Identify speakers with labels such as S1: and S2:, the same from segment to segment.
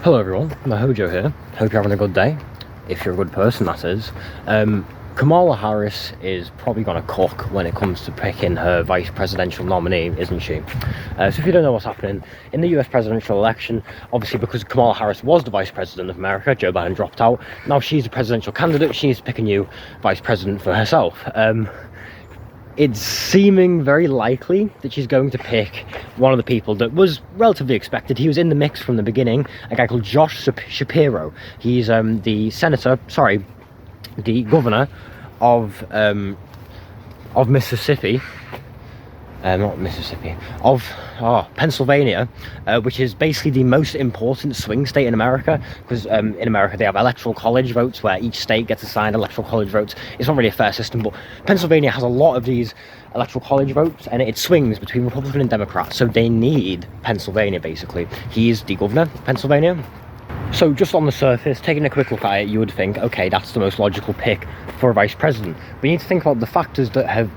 S1: Hello everyone, Hojo here. Hope you're having a good day. If you're a good person, that is. Kamala Harris is probably going to cook when it comes to picking her vice presidential nominee, isn't she? So if you don't know what's happening in the US presidential election, obviously because Kamala Harris was the vice president of America, Joe Biden dropped out. Now she's a presidential candidate, she needs to pick a new vice president for herself. It's seeming very likely that she's going to pick one of the people that was relatively expected. He was in the mix from the beginning, a guy called Josh Shapiro. He's the governor of Mississippi. Pennsylvania, which is basically the most important swing state in America, because in America they have electoral college votes where each state gets assigned electoral college votes. It's not really a fair system, but Pennsylvania has a lot of these electoral college votes and it swings between Republican and Democrat, so they need Pennsylvania basically. He's the governor of Pennsylvania. So just on the surface, taking a quick look at it, you would think, okay, that's the most logical pick for a vice president. We need to think about the factors that have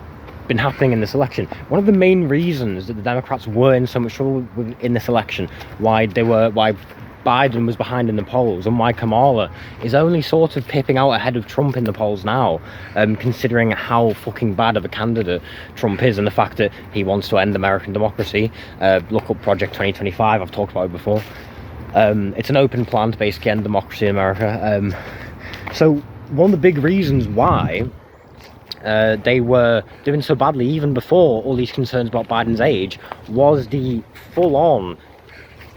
S1: been happening in this election. One of the main reasons that the Democrats were in so much trouble in this election, why Biden was behind in the polls and why Kamala is only sort of pipping out ahead of Trump in the polls now, considering how fucking bad of a candidate Trump is and the fact that he wants to end American democracy. Look up Project 2025, I've talked about it before. It's an open plan to basically end democracy in America. So one of the big reasons why they were doing so badly even before all these concerns about Biden's age was the full-on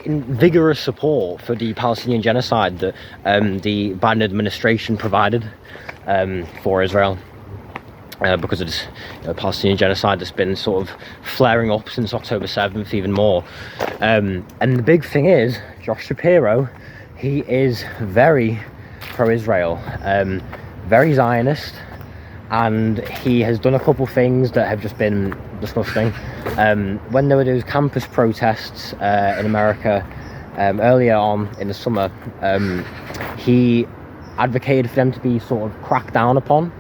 S1: vigorous support for the Palestinian genocide that the Biden administration provided for Israel. Because of this Palestinian genocide that's been sort of flaring up since October 7th even more. And the big thing is, Josh Shapiro, he is very pro-Israel, very Zionist, and he has done a couple things that have just been disgusting. When there were those campus protests in America earlier on in the summer, he advocated for them to be sort of cracked down upon.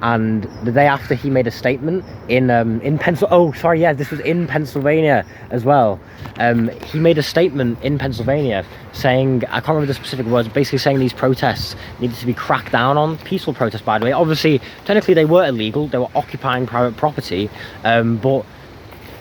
S1: And the day after, he made a statement in this was in Pennsylvania as well. He made a statement in Pennsylvania saying, I can't remember the specific words, basically saying these protests needed to be cracked down on. Peaceful protests, by the way. Obviously, technically they were illegal. They were occupying private property, but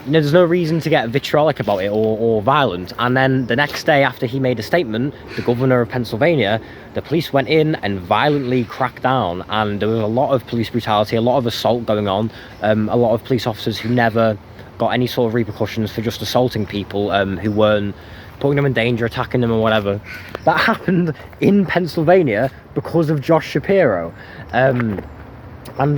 S1: there's no reason to get vitriolic about it or violent. And then the next day after he made a statement, the governor of Pennsylvania, the police went in and violently cracked down, and there was a lot of police brutality, a lot of assault going on, a lot of police officers who never got any sort of repercussions for just assaulting people who weren't putting them in danger, attacking them or whatever. That happened in Pennsylvania because of Josh Shapiro. And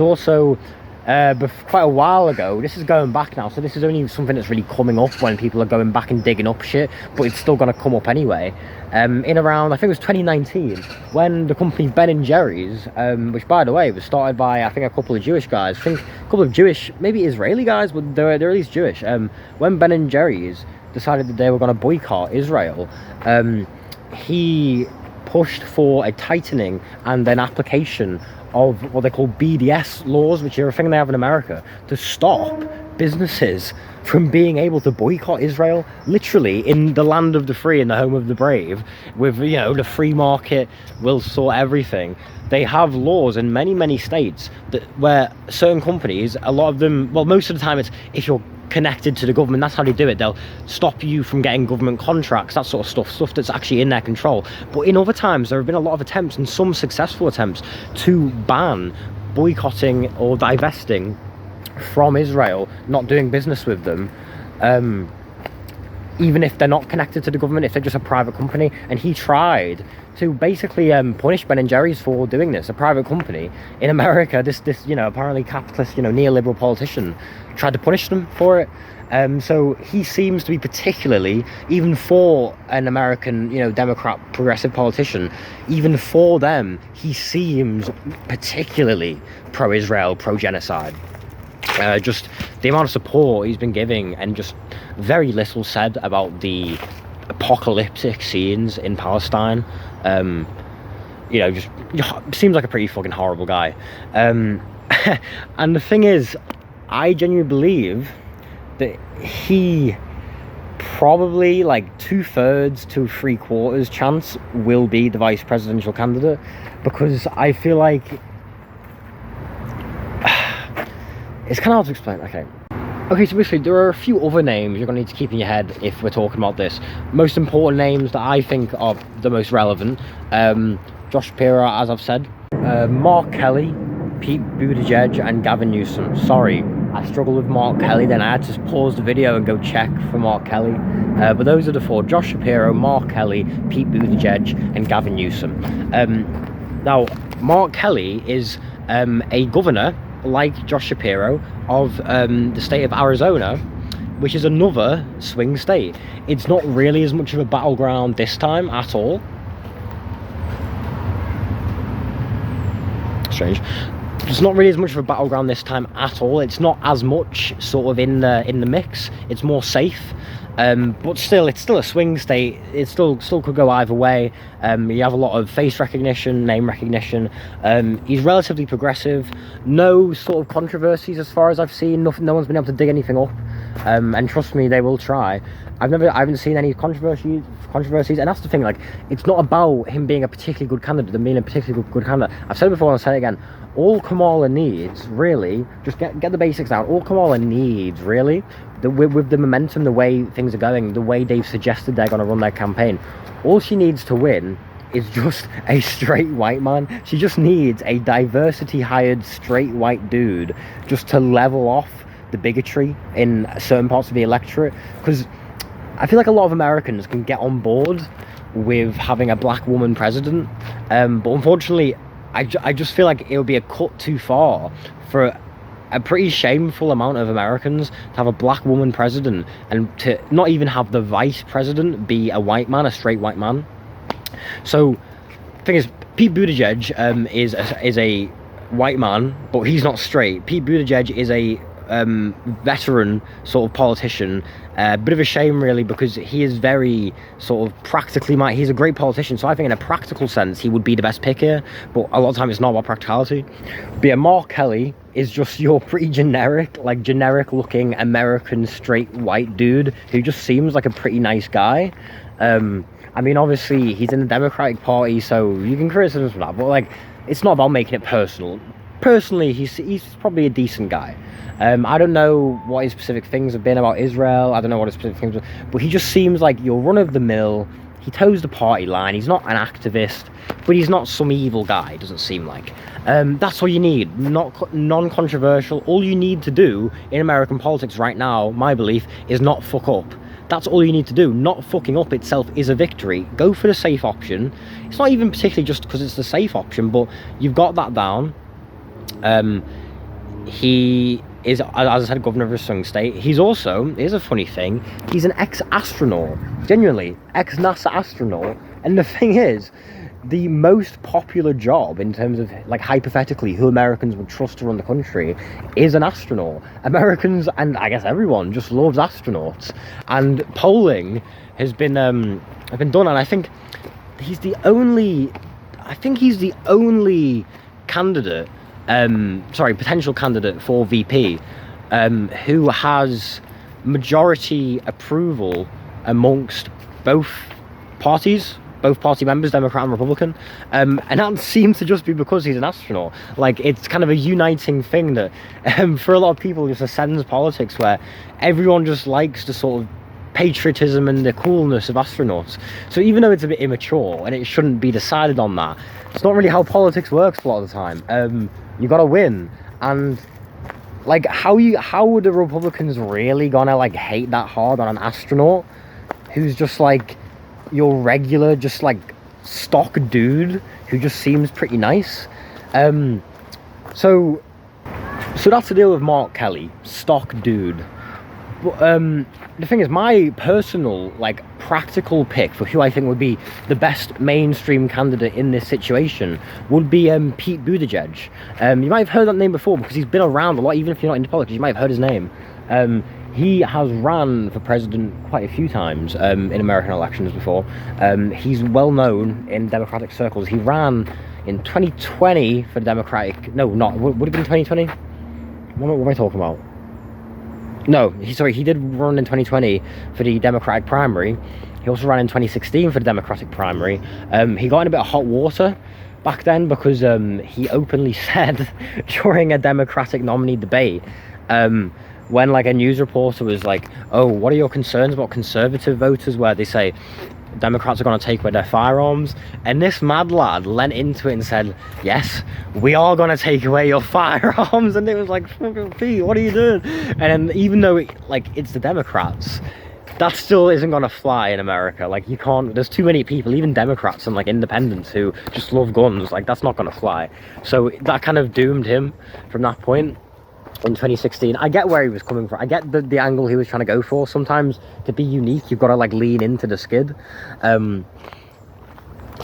S1: also quite a while ago, this is going back now, so this is only something that's really coming up when people are going back and digging up shit, but it's still going to come up anyway. In around, I think it was 2019, when the company Ben & Jerry's, which by the way was started by I think a couple of Jewish guys, a couple of Jewish, maybe Israeli guys, but they're at least Jewish. When Ben & Jerry's decided that they were going to boycott Israel, he pushed for a tightening and an application of what they call BDS laws, which are a thing they have in America, to stop businesses from being able to boycott Israel, literally in the land of the free and the home of the brave, with, you know, the free market will sort everything. They have laws in many states that where certain companies, a lot of them, well, most of the time it's if you're connected to the government, that's how they do it. They'll stop you from getting government contracts, that sort of stuff that's actually in their control. But in other times there have been a lot of attempts, and some successful attempts, to ban boycotting or divesting from Israel, not doing business with them, even if they're not connected to the government, if they're just a private company. And he tried to basically punish Ben & Jerry's for doing this, a private company in America. This apparently capitalist, neoliberal politician tried to punish them for it. So he seems to be particularly, even for an American, Democrat progressive politician, even for them, he seems particularly pro-Israel, pro-genocide. Just the amount of support he's been giving, and just very little said about the apocalyptic scenes in Palestine. Just seems like a pretty fucking horrible guy. And the thing is, I genuinely believe that he probably like 2/3 to 3/4 chance will be the vice presidential candidate, because I feel like it's kind of hard to explain. Okay, so basically there are a few other names you're going to need to keep in your head if we're talking about this. Most important names that I think are the most relevant: Josh Shapiro, as I've said, Mark Kelly, Pete Buttigieg, and Gavin Newsom. Sorry, I struggled with Mark Kelly, then I had to pause the video and go check for Mark Kelly. But those are the four: Josh Shapiro, Mark Kelly, Pete Buttigieg, and Gavin Newsom. Now, Mark Kelly is a governor, like Josh Shapiro, of the state of Arizona, which is another swing state. It's not really as much of a battleground this time at all. Strange. It's not really as much of a battleground this time at all. It's not as much sort of in the mix. It's more safe, but still, it's still a swing state. It still could go either way. You have a lot of face recognition, name recognition. He's relatively progressive. No sort of controversies as far as I've seen. No one's been able to dig anything up. And trust me, they will try. I haven't seen any controversies, and that's the thing. Like, it's not about him being a particularly good candidate, than being a particularly good candidate. I've said it before and I'll say it again. All Kamala needs, really, just get the basics down. All Kamala needs, really, with the momentum, the way things are going, the way they've suggested they're going to run their campaign, all she needs to win is just a straight white man. She just needs a diversity hired straight white dude just to level off the bigotry in certain parts of the electorate, because I feel like a lot of Americans can get on board with having a black woman president, but unfortunately I just feel like it would be a cut too far for a pretty shameful amount of Americans to have a black woman president, and to not even have the vice president be a white man, a straight white man. So the thing is, Pete Buttigieg is a white man, but he's not straight. Pete Buttigieg is a veteran sort of politician. Bit of a shame, really, because he is very sort of practically he's a great politician, so I think in a practical sense he would be the best pick here, but a lot of time it's not about practicality. But yeah, Mark Kelly is just your pretty generic looking American straight white dude who just seems like a pretty nice guy. I mean, obviously he's in the Democratic Party, so you can criticize him for that, but like, it's not about making it personal. Personally, he's probably a decent guy. I don't know what his specific things have been about Israel. I don't know what his specific things are, but he just seems like your run-of-the-mill. He toes the party line. He's not an activist, but he's not some evil guy, doesn't seem like. That's all you need. Non-controversial. All you need to do in American politics right now, my belief, is not fuck up. That's all you need to do. Not fucking up itself is a victory. Go for the safe option. It's not even particularly just because it's the safe option, but you've got that down. He is, as I said, governor of a swing state. He's also, here's a funny thing, he's an ex-astronaut. Genuinely, ex-NASA astronaut. And the thing is, the most popular job in terms of, like, hypothetically, who Americans would trust to run the country is an astronaut. Americans, and I guess everyone, just loves astronauts. And polling has been done, and I think he's the only candidate, potential candidate for VP, who has majority approval amongst both party members, Democrat and Republican, and that seems to just be because he's an astronaut. Like, it's kind of a uniting thing that for a lot of people just ascends politics, where everyone just likes the sort of patriotism and the coolness of astronauts. So even though it's a bit immature and it shouldn't be decided on that, it's not really how politics works a lot of the time. You gotta win. And like, how are the Republicans really gonna like hate that hard on an astronaut who's just like your regular, just like stock dude who just seems pretty nice? So that's the deal with Mark Kelly, stock dude. But the thing is, my personal, like, practical pick for who I think would be the best mainstream candidate in this situation would be Pete Buttigieg. You might have heard that name before because he's been around a lot, even if you're not into politics. You might have heard his name. He has ran for president quite a few times in American elections before. He's well known in Democratic circles. He ran in 2020 for the Democratic... No, not... Would it have been 2020? What am I talking about? No, he did run in 2020 for the Democratic primary. He also ran in 2016 for the Democratic primary. He got in a bit of hot water back then because he openly said during a Democratic nominee debate, when like a news reporter was like, oh, what are your concerns about conservative voters, where they say Democrats are going to take away their firearms, and this mad lad leant into it and said, yes, we are going to take away your firearms. And it was like, Pete, what are you doing? And then, even though it's the Democrats, that still isn't going to fly in America. Like, you can't, there's too many people, even Democrats and like independents, who just love guns. Like, that's not going to fly. So that kind of doomed him from that point. In 2016, I get where he was coming from. I get the angle he was trying to go for. Sometimes to be unique, you've got to like lean into the skid. But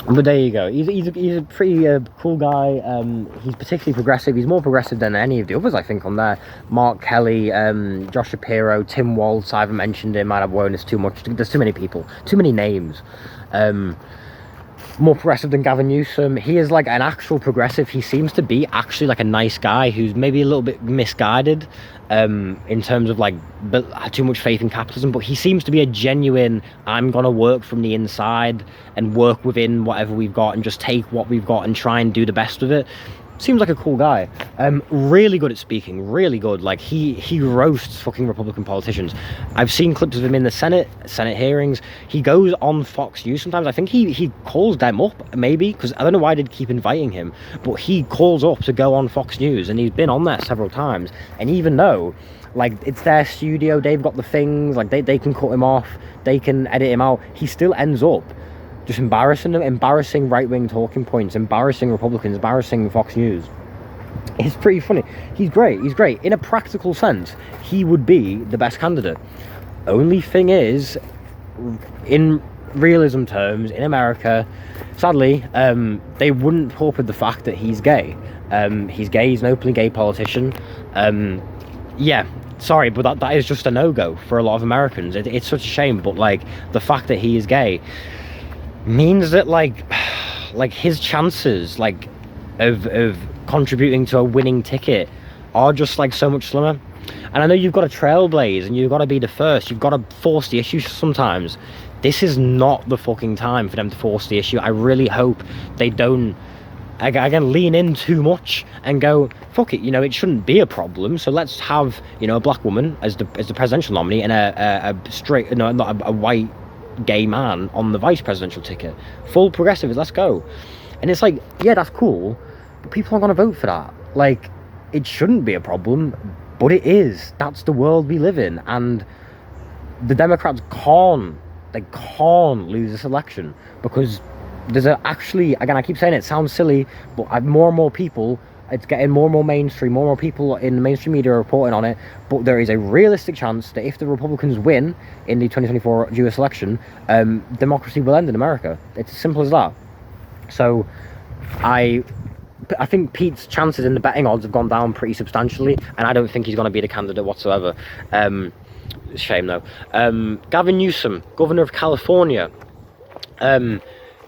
S1: there you go. He's a pretty cool guy. He's particularly progressive. He's more progressive than any of the others, I think, on there. Mark Kelly, Josh Shapiro, Tim Walz. I haven't mentioned him. I have worn this too much. There's too many people, too many names. More progressive than Gavin Newsom. He is like an actual progressive. He seems to be actually like a nice guy who's maybe a little bit misguided in terms of like too much faith in capitalism, but he seems to be a genuine, I'm gonna work from the inside and work within whatever we've got and just take what we've got and try and do the best with it. Seems like a cool guy. Really good at speaking, really good. Like he roasts fucking Republican politicians. I've seen clips of him in the Senate hearings. He goes on Fox News sometimes. I think he calls them up, maybe, because I don't know why they keep inviting him, but he calls up to go on Fox News, and he's been on there several times. And even though like it's their studio, they've got the things, like they can cut him off, they can edit him out, he still ends up just embarrassing them, embarrassing right-wing talking points, embarrassing Republicans, embarrassing Fox News. It's pretty funny. He's great. In a practical sense, he would be the best candidate. Only thing is, in realism terms, in America, sadly, they wouldn't put up with the fact that he's gay. He's gay, he's an openly gay politician. Yeah, sorry, but that is just a no-go for a lot of Americans. It's such a shame, but like the fact that he is gay means that like his chances like of contributing to a winning ticket are just like so much slimmer. And I know you've got to trailblaze and you've got to be the first, you've got to force the issue sometimes. This is not the fucking time for them to force the issue. I really hope they don't again lean in too much and go, fuck it, it shouldn't be a problem, so let's have a black woman as the presidential nominee and a straight, not a white gay man on the vice presidential ticket. Full progressives, let's go. And it's like, yeah, that's cool, but people aren't going to vote for that. Like, it shouldn't be a problem, but it is. That's the world we live in, and the Democrats can't lose this election, because there's actually, again, I keep saying it sounds silly, but more and more people, it's getting more and more mainstream, more and more people in the mainstream media are reporting on it, but there is a realistic chance that if the Republicans win in the 2024 US election, democracy will end in America. It's as simple as that. So I think Pete's chances in the betting odds have gone down pretty substantially, and I don't think he's going to be the candidate whatsoever. Shame though. Gavin Newsom, governor of California.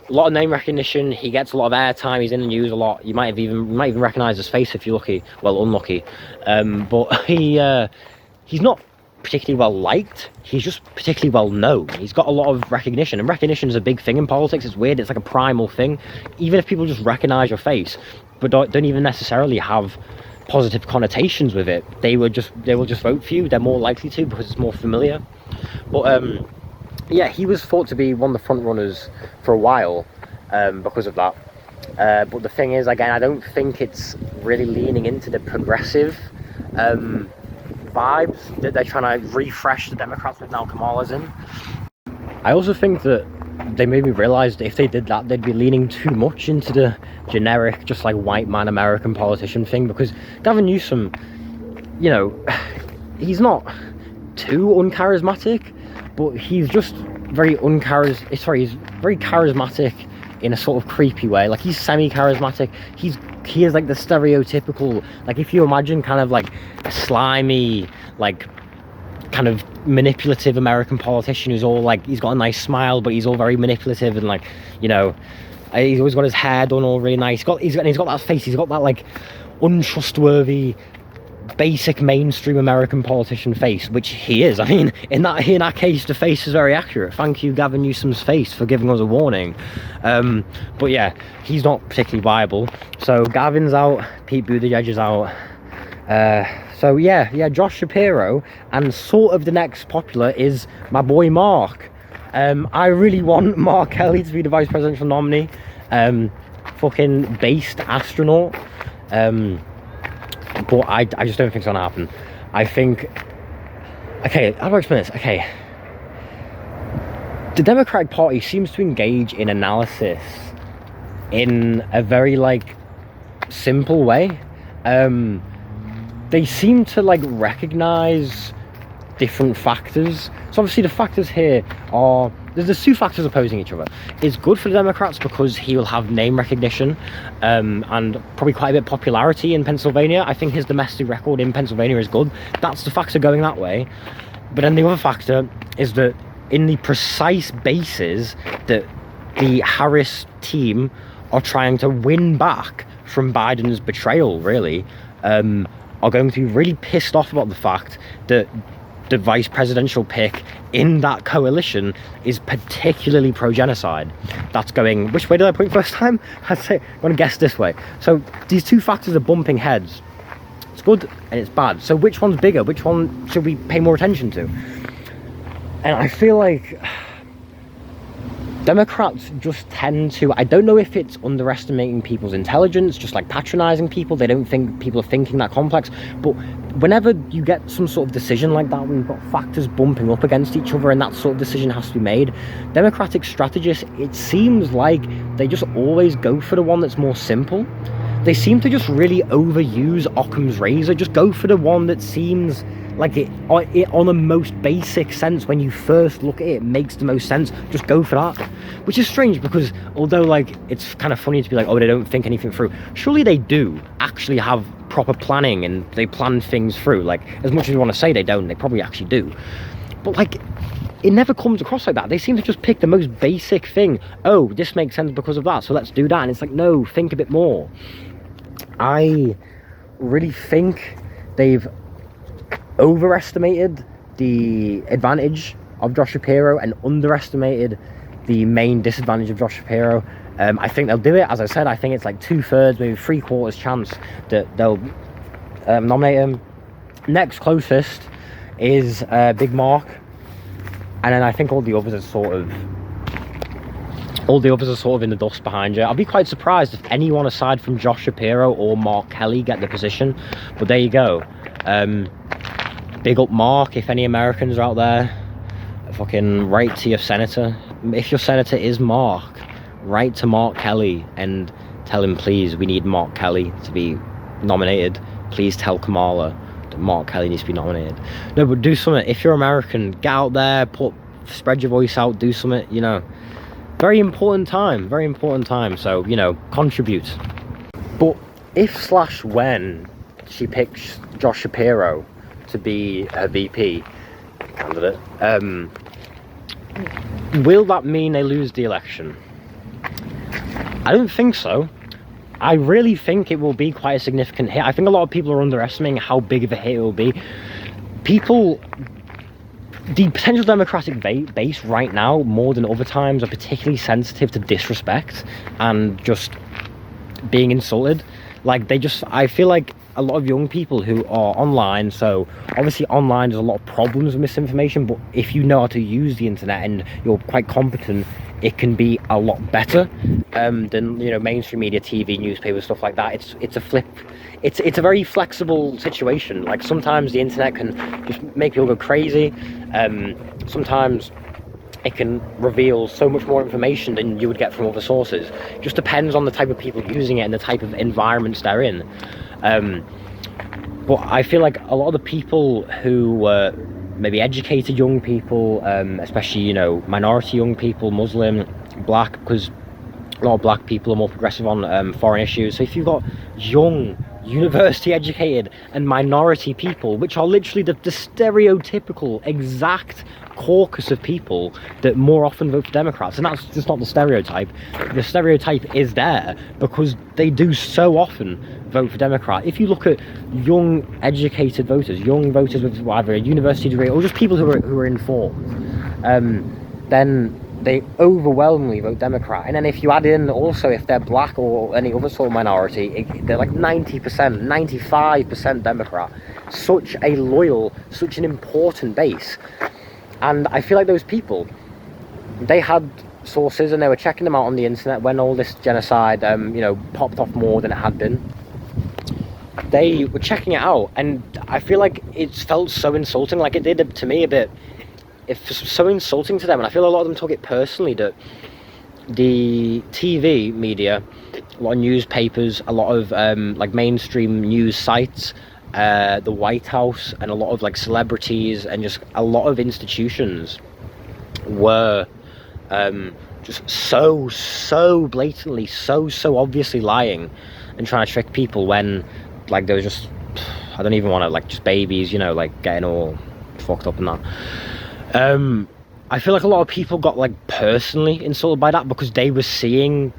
S1: A lot of name recognition. He gets a lot of airtime. He's in the news a lot. You might even recognize his face if you're lucky. Well, unlucky. But he's not particularly well liked. He's just particularly well known. He's got a lot of recognition, and recognition is a big thing in politics. It's weird. It's like a primal thing. Even if people just recognize your face, but don't even necessarily have positive connotations with it, they will just vote for you. They're more likely to, because it's more familiar. But yeah, he was thought to be one of the front runners for a while because of that. But the thing is, again, I don't think it's really leaning into the progressive vibes that they're trying to refresh the Democrats with now Kamala's in. I also think that they made me realise that if they did that, they'd be leaning too much into the generic, just like white man American politician thing, because Gavin Newsom, he's not too uncharismatic, but he's just very he's very charismatic in a sort of creepy way. Like, he's semi-charismatic. He is like the stereotypical, like, if you imagine kind of like a slimy, like kind of manipulative American politician who's all like, he's got a nice smile, but he's all very manipulative, and like, he's always got his hair done all really nice. He's got that face. He's got that like untrustworthy, basic mainstream American politician face, which he is. I mean, in that case, the face is very accurate. Thank you, Gavin Newsom's face, for giving us a warning. But yeah, he's not particularly viable. So Gavin's out, Pete Buttigieg is out. So yeah, Josh Shapiro, and sort of the next popular is my boy Mark. I really want Mark Kelly to be the vice presidential nominee. Fucking based astronaut. But I just don't think it's gonna happen. I think, okay, how do I explain this? Okay, the Democratic Party seems to engage in analysis in a very like simple way. They seem to like recognize different factors. So obviously the factors here are, there's two factors opposing each other. It's good for the Democrats because he will have name recognition and probably quite a bit of popularity in Pennsylvania. I think his domestic record in Pennsylvania is good. That's the factor going that way. But then the other factor is that in the precise bases that the Harris team are trying to win back from Biden's betrayal, really, are going to be really pissed off about the fact that the vice presidential pick in that coalition is particularly pro-genocide. That's going, which way did I point first time? I'd say, I'm going to guess this way. So these two factors are bumping heads. It's good and it's bad. So which one's bigger? Which one should we pay more attention to? And I feel like Democrats just tend to, I don't know if it's underestimating people's intelligence, just like patronizing people. They don't think people are thinking that complex. But whenever you get some sort of decision like that, when you've got factors bumping up against each other and that sort of decision has to be made, Democratic strategists, it seems like they just always go for the one that's more simple. They seem to just really overuse Occam's razor, just go for the one that seems like it on the most basic sense. When you first look at it, it makes the most sense. Just go for that, which is strange because although like it's kind of funny to be like, oh, they don't think anything through, surely they do actually have proper planning and they plan things through. Like, as much as you want to say they don't, they probably actually do, but like it never comes across like that. They seem to just pick the most basic thing. Oh, this makes sense because of that, so let's do that. And it's like, no, think a bit more. I really think they've overestimated the advantage of Josh Shapiro and underestimated the main disadvantage of Josh Shapiro. I think they'll do it. As I said, I think it's like 2/3, maybe 3/4 chance that they'll nominate him. Next closest is Big Mark, and then I think all the others are sort of in the dust behind you. I'll be quite surprised if anyone aside from Josh Shapiro or Mark Kelly get the position, but there you go. Big up Mark. If any Americans are out there, fucking write to your senator. If your senator is Mark, write to Mark Kelly and tell him, please, we need Mark Kelly to be nominated. Please tell Kamala that Mark Kelly needs to be nominated. No, but do something. If you're American, get out there, spread your voice out, do something, you know. Very important time. So, you know, contribute. But if/when she picks Josh Shapiro to be a VP candidate, will that mean they lose the election? I don't think so. I really think it will be quite a significant hit. I think a lot of people are underestimating how big of a hit it will be. The potential Democratic base right now, more than other times, are particularly sensitive to disrespect and just being insulted. Like, I feel like a lot of young people who are online, so obviously online there's a lot of problems with misinformation, but if you know how to use the internet and you're quite competent, it can be a lot better than, you know, mainstream media, TV, newspapers, stuff like that. It's a very flexible situation. Like, sometimes the internet can just make people go crazy. Sometimes it can reveal so much more information than you would get from other sources. It just depends on the type of people using it and the type of environments they're in. But I feel like a lot of the people who maybe educated young people, especially, you know, minority young people, Muslim, black, because a lot of black people are more progressive on foreign issues. So if you've got young, university educated and minority people, which are literally the stereotypical exact caucus of people that more often vote for Democrats, and that's just not the stereotype. The stereotype is there because they do so often vote for Democrat. If you look at young, educated voters, young voters with either a university degree or just people who are informed, then they overwhelmingly vote Democrat. And then if you add in also if they're black or any other sort of minority, they're like 90%, 95% Democrat. Such a loyal, such an important base. And I feel like those people, they had sources and they were checking them out on the internet when all this genocide, popped off more than it had been. They were checking it out, and I feel like it felt so insulting. Like it did to me a bit. It's so insulting to them, and I feel a lot of them took it personally, that the TV media, a lot of newspapers, a lot of like mainstream news sites, the White House, and a lot of like celebrities and just a lot of institutions were just so blatantly, so obviously lying and trying to trick people when like there was just, I don't even want to, like, just babies, like getting all fucked up and that. I feel like a lot of people got like personally insulted by that because they were seeing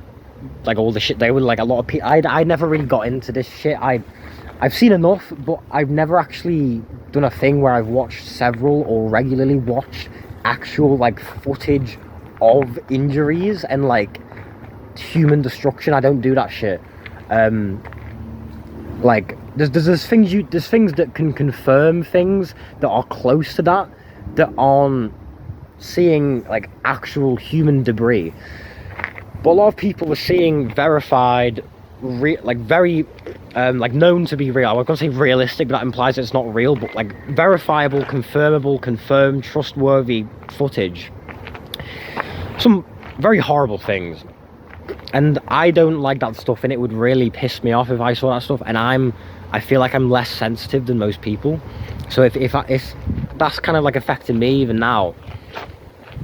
S1: like all the shit. They were like, a lot of people, I never really got into this shit. I've seen enough, but I've never actually done a thing where I've watched several or regularly watched actual like footage of injuries and like human destruction. I don't do that shit. Like there's things that can confirm things that are close to that aren't seeing like actual human debris. But a lot of people were seeing verified, very known to be real. I was gonna say realistic, but that implies it's not real, but like verifiable, confirmed, trustworthy footage. Some very horrible things. And I don't like that stuff, and it would really piss me off if I saw that stuff, and I feel like I'm less sensitive than most people. So if that's kind of like affecting me even now,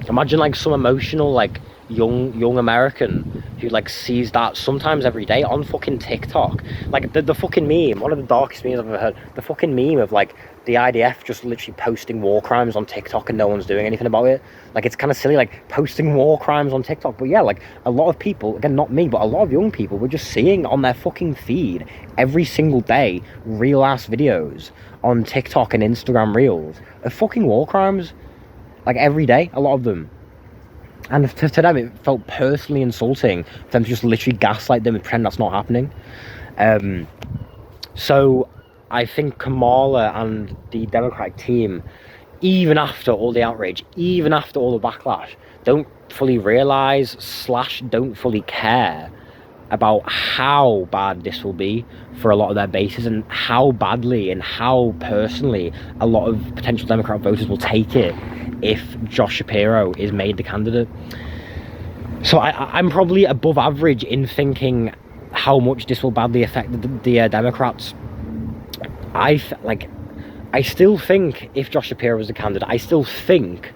S1: imagine like some emotional like young American who like sees that sometimes every day on fucking TikTok, like the fucking meme, one of the darkest memes I've ever heard, the fucking meme of like the IDF just literally posting war crimes on TikTok and no one's doing anything about it. Like, it's kind of silly, like posting war crimes on TikTok. But yeah, like a lot of people, again, not me, but a lot of young people were just seeing on their fucking feed every single day real ass videos on TikTok and Instagram reels of fucking war crimes, like every day, a lot of them. And to them, it felt personally insulting for them to just literally gaslight them and pretend that's not happening. So I think Kamala and the Democratic team, even after all the outrage, even after all the backlash, don't fully realise / don't fully care about how bad this will be for a lot of their bases, and how badly and how personally a lot of potential Democrat voters will take it if Josh Shapiro is made the candidate. So I'm probably above average in thinking how much this will badly affect the Democrats. I still think if Josh Shapiro was the candidate, I still think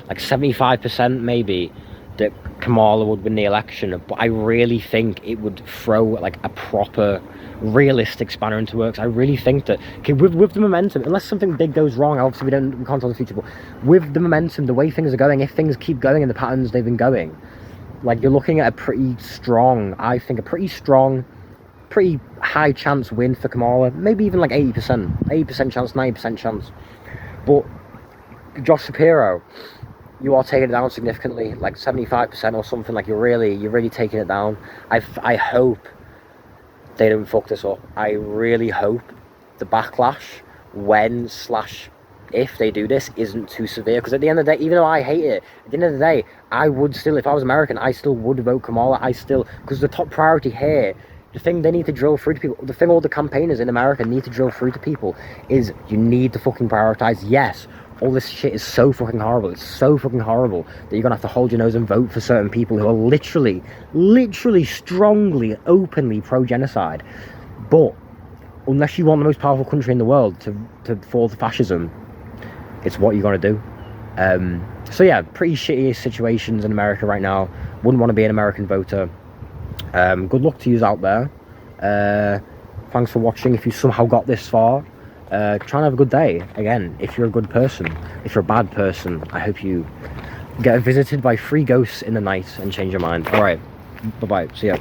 S1: like 75% maybe that Kamala would win the election, but I really think it would throw like a proper realistic spanner into works. I really think that, okay, with the momentum, unless something big goes wrong, obviously we can't tell the future, but with the momentum, the way things are going, if things keep going in the patterns they've been going, like, you're looking at a pretty high chance win for Kamala, maybe even like 80% chance, 90% chance. But Josh Shapiro, you are taking it down significantly, like 75% or something. Like, you're really taking it down. I hope they don't fuck this up. I really hope the backlash if they do this isn't too severe, because at the end of the day, even though I hate it, at the end of the day, I would still, if I was American, I still would vote Kamala. Because the top priority here, the thing they need to drill through to people, the thing all the campaigners in America need to drill through to people is, you need to fucking prioritize. Yes, all this shit is so fucking horrible. It's so fucking horrible that you're gonna have to hold your nose and vote for certain people who are literally strongly, openly pro-genocide. But unless you want the most powerful country in the world to fall to fascism, it's what you're gonna do. So yeah, pretty shitty situations in America right now. Wouldn't want to be an American voter. Good luck to you out there. Thanks for watching. If you somehow got this far, try and have a good day. Again, if you're a good person, if you're a bad person, I hope you get visited by 3 ghosts in the night and change your mind. All right, bye bye, see ya.